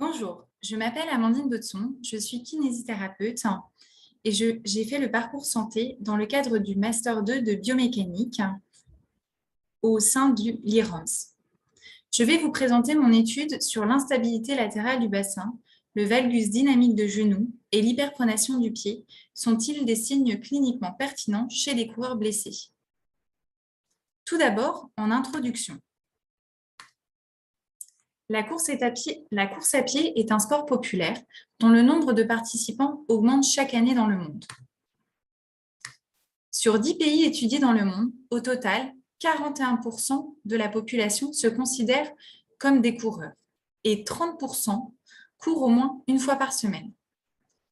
Bonjour, je m'appelle Amandine Baudson, je suis kinésithérapeute et j'ai fait le parcours santé dans le cadre du Master 2 de biomécanique au sein du l'IROMS. Je vais vous présenter mon étude sur l'instabilité latérale du bassin, le valgus dynamique de genou et l'hyperpronation du pied. Sont-ils des signes cliniquement pertinents chez les coureurs blessés? Tout d'abord, en introduction. La course à pied est un sport populaire dont le nombre de participants augmente chaque année dans le monde. Sur 10 pays étudiés dans le monde, au total, 41% de la population se considère comme des coureurs et 30% courent au moins une fois par semaine.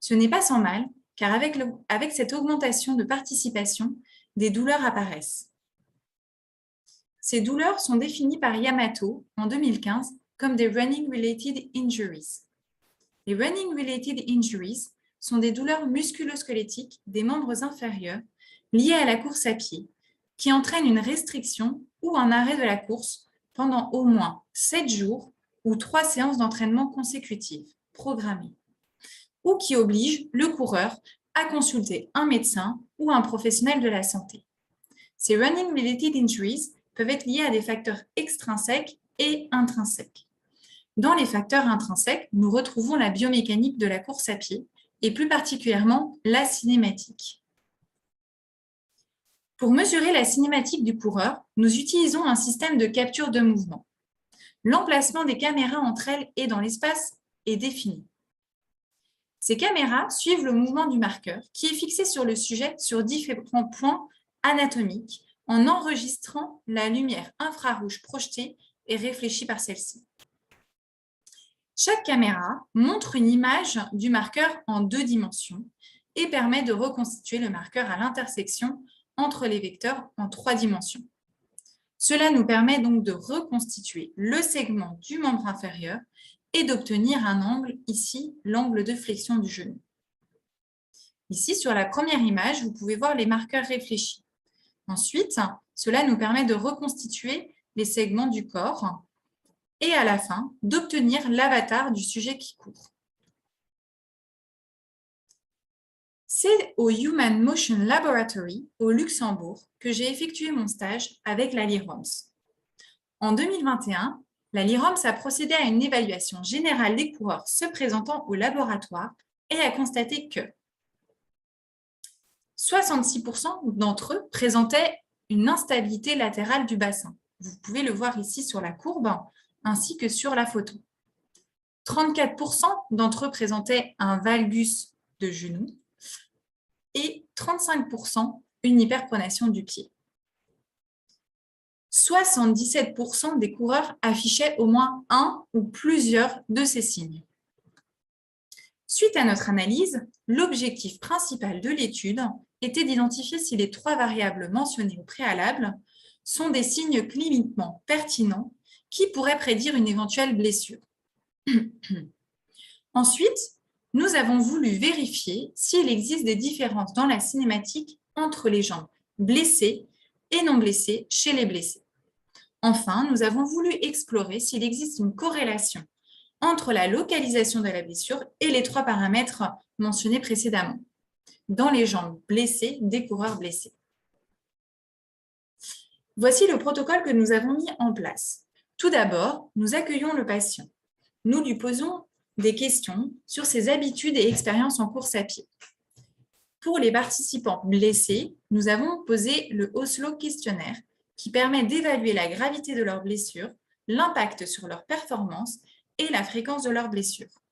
Ce n'est pas sans mal, car avec cette augmentation de participation, des douleurs apparaissent. Ces douleurs sont définies par Yamato en 2015 comme des running-related injuries. Les running-related injuries sont des douleurs musculo-squelettiques des membres inférieurs liées à la course à pied, qui entraînent une restriction ou un arrêt de la course pendant au moins 7 jours ou 3 séances d'entraînement consécutives programmées, ou qui obligent le coureur à consulter un médecin ou un professionnel de la santé. Ces running-related injuries peuvent être liés à des facteurs extrinsèques et intrinsèques. Dans les facteurs intrinsèques, nous retrouvons la biomécanique de la course à pied et plus particulièrement la cinématique. Pour mesurer la cinématique du coureur, nous utilisons un système de capture de mouvement. L'emplacement des caméras entre elles et dans l'espace est défini. Ces caméras suivent le mouvement du marqueur qui est fixé sur le sujet sur différents points anatomiques en enregistrant la lumière infrarouge projetée et réfléchie par celle-ci. Chaque caméra montre une image du marqueur en 2 dimensions et permet de reconstituer le marqueur à l'intersection entre les vecteurs en 3 dimensions. Cela nous permet donc de reconstituer le segment du membre inférieur et d'obtenir un angle, ici l'angle de flexion du genou. Ici, sur la première image, vous pouvez voir les marqueurs réfléchis. Ensuite, cela nous permet de reconstituer les segments du corps et à la fin, d'obtenir l'avatar du sujet qui court. C'est au Human Motion Laboratory, au Luxembourg, que j'ai effectué mon stage avec la LIROMS. En 2021, la LIROMS a procédé à une évaluation générale des coureurs se présentant au laboratoire et a constaté que 66% d'entre eux présentaient une instabilité latérale du bassin. Vous pouvez le voir ici sur la courbe, ainsi que sur la photo. 34% d'entre eux présentaient un valgus de genou et 35% une hyperpronation du pied. 77% des coureurs affichaient au moins un ou plusieurs de ces signes. Suite à notre analyse, l'objectif principal de l'étude était d'identifier si les 3 variables mentionnées au préalable sont des signes cliniquement pertinents qui pourraient prédire une éventuelle blessure. Ensuite, nous avons voulu vérifier s'il existe des différences dans la cinématique entre les jambes blessées et non blessées chez les blessés. Enfin, nous avons voulu explorer s'il existe une corrélation entre la localisation de la blessure et les 3 paramètres mentionnés précédemment dans les jambes blessées des coureurs blessés. Voici le protocole que nous avons mis en place. Tout d'abord, nous accueillons le patient. Nous lui posons des questions sur ses habitudes et expériences en course à pied. Pour les participants blessés, nous avons posé le Oslo questionnaire qui permet d'évaluer la gravité de leurs blessures, l'impact sur leur performance et la fréquence de leurs blessures.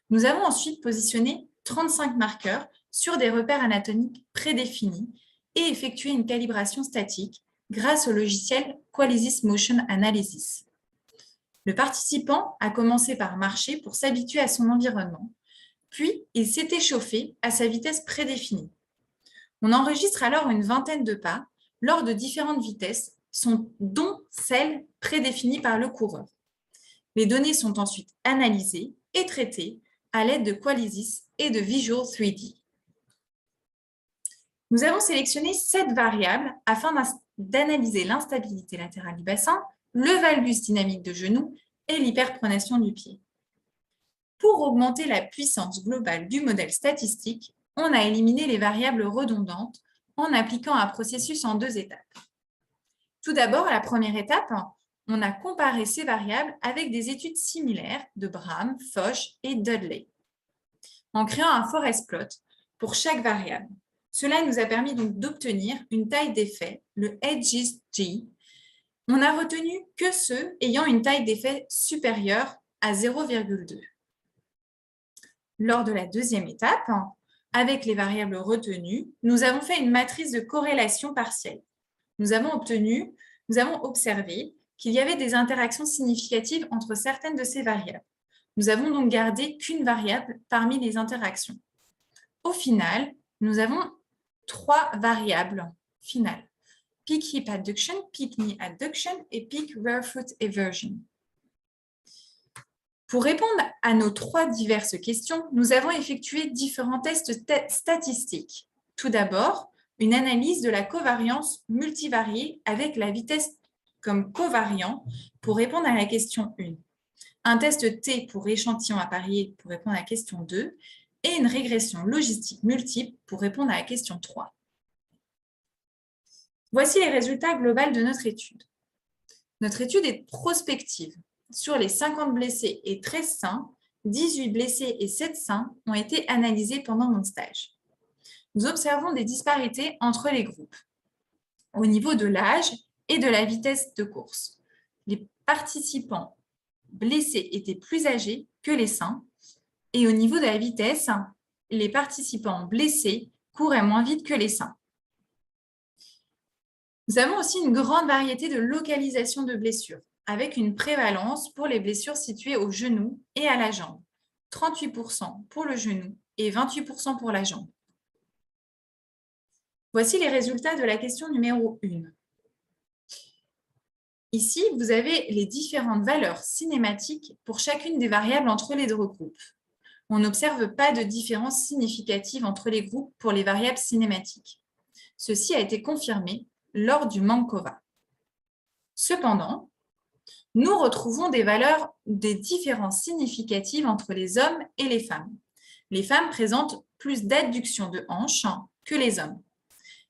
Nous avons ensuite positionné 35 marqueurs sur des repères anatomiques prédéfinis et effectué une calibration statique grâce au logiciel Qualisys Motion Analysis. Le participant a commencé par marcher pour s'habituer à son environnement, puis il s'est échauffé à sa vitesse prédéfinie. On enregistre alors une vingtaine de pas lors de différentes vitesses, dont celles prédéfinies par le coureur. Les données sont ensuite analysées et traitées à l'aide de Qualisys et de Visual 3D. Nous avons sélectionné 7 variables afin d'analyser l'instabilité latérale du bassin, le valgus dynamique de genou et l'hyperpronation du pied. Pour augmenter la puissance globale du modèle statistique, on a éliminé les variables redondantes en appliquant un processus en 2 étapes. Tout d'abord, à la première étape, on a comparé ces variables avec des études similaires de Bram, Foch et Dudley, en créant un forest plot pour chaque variable. Cela nous a permis donc d'obtenir une taille d'effet, le HGG. On n'a retenu que ceux ayant une taille d'effet supérieure à 0,2. Lors de la deuxième étape, avec les variables retenues, nous avons fait une matrice de corrélation partielle. Nous avons observé qu'il y avait des interactions significatives entre certaines de ces variables. Nous avons donc gardé qu'une variable parmi les interactions. Au final, nous avons 3 variables finales: peak hip adduction, peak knee adduction et peak rear foot eversion. Pour répondre à nos 3 diverses questions, nous avons effectué différents tests statistiques. Tout d'abord, une analyse de la covariance multivariée avec la vitesse comme covariant pour répondre à la question 1. Un test T pour échantillon apparié pour répondre à la question 2 et une régression logistique multiple pour répondre à la question 3. Voici les résultats globaux de notre étude. Notre étude est prospective. Sur les 50 blessés et 13 sains, 18 blessés et 7 sains ont été analysés pendant mon stage. Nous observons des disparités entre les groupes au niveau de l'âge et de la vitesse de course. Les participants blessés étaient plus âgés que les sains et au niveau de la vitesse, les participants blessés couraient moins vite que les sains. Nous avons aussi une grande variété de localisation de blessures, avec une prévalence pour les blessures situées au genou et à la jambe, 38% pour le genou et 28% pour la jambe. Voici les résultats de la question numéro 1. Ici, vous avez les différentes valeurs cinématiques pour chacune des variables entre les 2 groupes. On n'observe pas de différence significative entre les groupes pour les variables cinématiques. Ceci a été confirmé lors du Mankova. Cependant, nous retrouvons des différences significatives entre les hommes et les femmes. Les femmes présentent plus d'adduction de hanches que les hommes,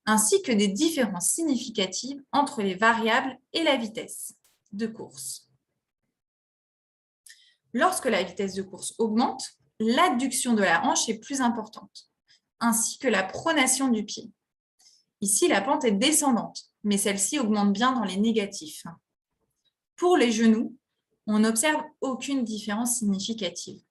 ainsi que des différences significatives entre les variables et la vitesse de course. Lorsque la vitesse de course augmente, l'adduction de la hanche est plus importante, ainsi que la pronation du pied. Ici, la pente est descendante, mais celle-ci augmente bien dans les négatifs. Pour les genoux, on n'observe aucune différence significative.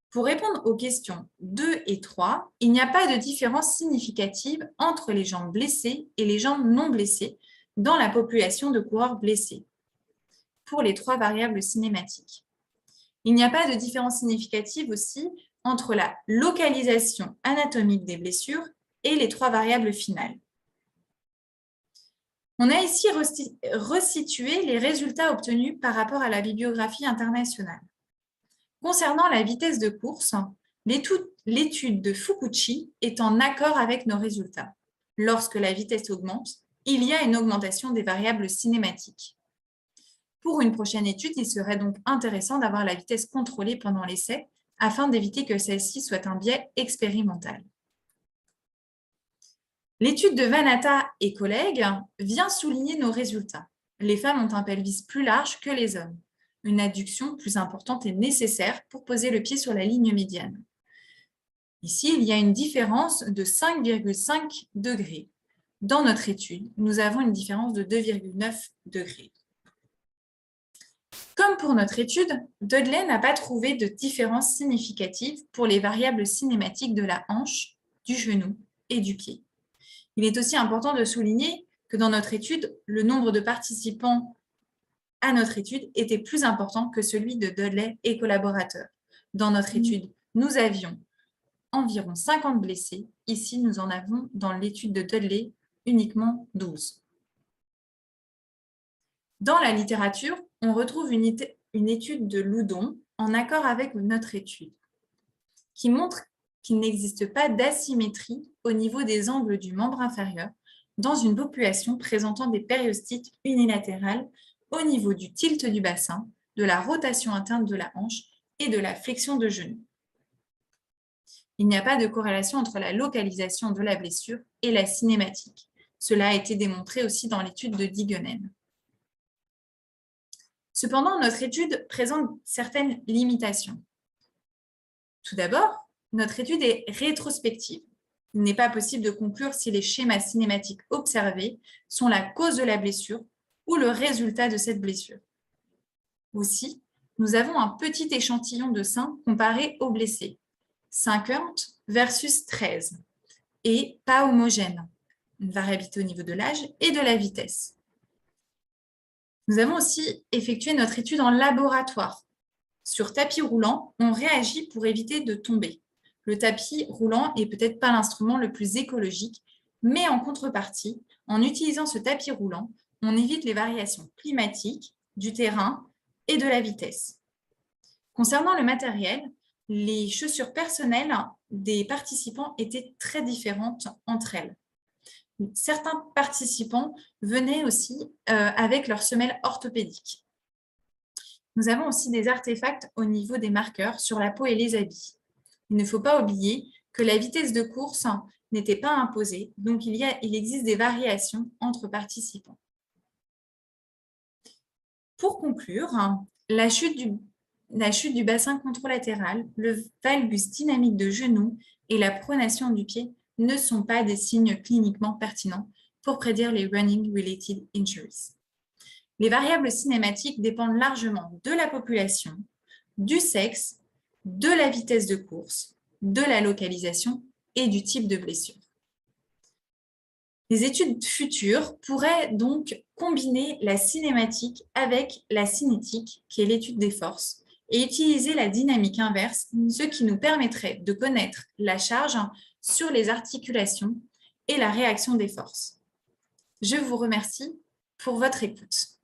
Pour répondre aux questions 2 et 3, il n'y a pas de différence significative entre les jambes blessées et les jambes non blessées dans la population de coureurs blessés, pour les 3 variables cinématiques. Il n'y a pas de différence significative aussi entre la localisation anatomique des blessures et les 3 variables finales. On a ici resitué les résultats obtenus par rapport à la bibliographie internationale. Concernant la vitesse de course, l'étude de Fukuchi est en accord avec nos résultats. Lorsque la vitesse augmente, il y a une augmentation des variables cinématiques. Pour une prochaine étude, il serait donc intéressant d'avoir la vitesse contrôlée pendant l'essai afin d'éviter que celle-ci soit un biais expérimental. L'étude de Vanata et collègues vient souligner nos résultats. Les femmes ont un pelvis plus large que les hommes. Une adduction plus importante est nécessaire pour poser le pied sur la ligne médiane. Ici, il y a une différence de 5,5 degrés. Dans notre étude, nous avons une différence de 2,9 degrés. Comme pour notre étude, Dudley n'a pas trouvé de différence significative pour les variables cinématiques de la hanche, du genou et du pied. Il est aussi important de souligner que dans notre étude, le nombre de participants à notre étude était plus important que celui de Dudley et collaborateurs. Dans notre étude, nous avions environ 50 blessés. Ici, nous en avons dans l'étude de Dudley uniquement 12. Dans la littérature, on retrouve une étude de Loudon en accord avec notre étude, qui montre qu'il n'existe pas d'asymétrie au niveau des angles du membre inférieur dans une population présentant des périostites unilatérales au niveau du tilt du bassin, de la rotation interne de la hanche et de la flexion de genou. Il n'y a pas de corrélation entre la localisation de la blessure et la cinématique. Cela a été démontré aussi dans l'étude de Digenen. Cependant, notre étude présente certaines limitations. Tout d'abord, notre étude est rétrospective. Il n'est pas possible de conclure si les schémas cinématiques observés sont la cause de la blessure ou le résultat de cette blessure. Aussi, nous avons un petit échantillon de seins comparé aux blessés, 50 versus 13, et pas homogène, une variabilité au niveau de l'âge et de la vitesse. Nous avons aussi effectué notre étude en laboratoire. Sur tapis roulant, on réagit pour éviter de tomber. Le tapis roulant est peut-être pas l'instrument le plus écologique, mais en contrepartie, en utilisant ce tapis roulant, on évite les variations climatiques, du terrain et de la vitesse. Concernant le matériel, les chaussures personnelles des participants étaient très différentes entre elles. Certains participants venaient aussi avec leurs semelles orthopédiques. Nous avons aussi des artefacts au niveau des marqueurs sur la peau et les habits. Il ne faut pas oublier que la vitesse de course n'était pas imposée, donc il existe des variations entre participants. Pour conclure, la chute du bassin contralatéral, le valgus dynamique de genou et la pronation du pied ne sont pas des signes cliniquement pertinents pour prédire les running-related injuries. Les variables cinématiques dépendent largement de la population, du sexe, de la vitesse de course, de la localisation et du type de blessure. Les études futures pourraient donc combiner la cinématique avec la cinétique, qui est l'étude des forces, et utiliser la dynamique inverse, ce qui nous permettrait de connaître la charge sur les articulations et la réaction des forces. Je vous remercie pour votre écoute.